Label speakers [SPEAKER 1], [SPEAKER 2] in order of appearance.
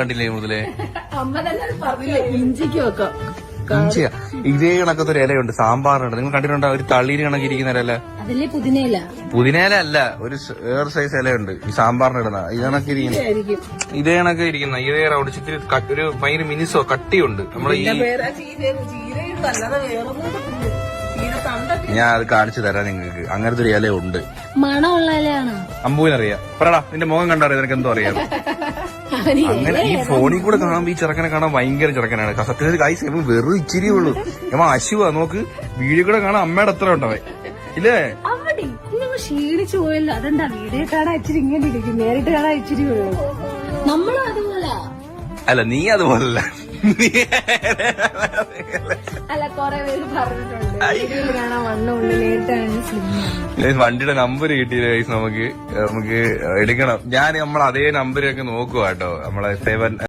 [SPEAKER 1] കണ്ടില്ലേ മുതലേ
[SPEAKER 2] അമ്മ തന്നെ പറഞ്ഞില്ലേ ഇഞ്ചിക്ക് വെക്കാം.
[SPEAKER 1] ഇഞ്ചിയാ ഇതേ കണക്കത്തൊരു ഇലയുണ്ട്, സാമ്പാറുണ്ട്. നിങ്ങൾ കണ്ടിട്ടുണ്ടോ ഒരു തള്ളീര് കണക്കിരിക്കുന്ന ഇല?
[SPEAKER 2] അതില്ലേ പുതിനയില.
[SPEAKER 1] പുതിനയില അല്ല, ഒരു വേറെ സൈസ് ഇലയുണ്ട് ഈ സാമ്പാറിന് ഇടുന്ന. ഇത് കണക്ക് ഇരിക്കുന്ന ഇതേ കണക്ക് ഇരിക്കുന്ന ഇതേ റൗണ്ട് ചിത്തിരി ഒരു ഭയങ്കര മിനിസോ കട്ടിയുണ്ട്. നമ്മളെ ഈ ഞാൻ അത് കാണിച്ചു തരാം നിങ്ങൾക്ക്. അങ്ങനത്തെ ഒരു ഇല ഉണ്ട്.
[SPEAKER 2] മണമുള്ള ഇലയാണോ?
[SPEAKER 1] അമ്പൂവിനറിയാം. പറടാ നിന്റെ മുഖം കണ്ടറിയാം, നിനക്ക് എന്തോ അറിയാം. അങ്ങനെ ഈ ഫോണിൽ കൂടെ കാണുമ്പോ ഈ ചെറുക്കനെ കാണാൻ ഭയങ്കര ചെറുക്കനാണ്. സത്യത്തിൽ കായ് സേവം വെറും ഇച്ചിരിയേ ഉള്ളൂ. ഞാൻ അശുവാ നോക്ക്, വീഡിയോ കൂടെ കാണാൻ അമ്മയുടെ അത്ര ഉണ്ടവൻ ഇല്ലേ?
[SPEAKER 2] അവിടെ ക്ഷീണിച്ചു പോയല്ലോ. അതെന്താ വീഡിയോ കാണാൻ ഇച്ചിരി ഇങ്ങനെ ഇരിക്കും, നേരിട്ട് കാണാൻ ഇച്ചിരി ഉള്ളൂ. നമ്മളും അതുപോലെ
[SPEAKER 1] അല്ല, നീ അതുപോലല്ല.
[SPEAKER 2] അല്ല, കൊറേ പേര് പറഞ്ഞിട്ടുണ്ട് വീഡിയോയിൽ കാണാൻ വണ്ണമുണ്ട്, നേരിട്ടാണ് സ്ലിം.
[SPEAKER 1] വണ്ടിയുടെ നമ്പർ കിട്ടിയില്ല നമുക്ക് എടുക്കണം. ഞാൻ നമ്മൾ അതേ നമ്പരൊക്കെ നോക്കുക കേട്ടോ. നമ്മളെ 7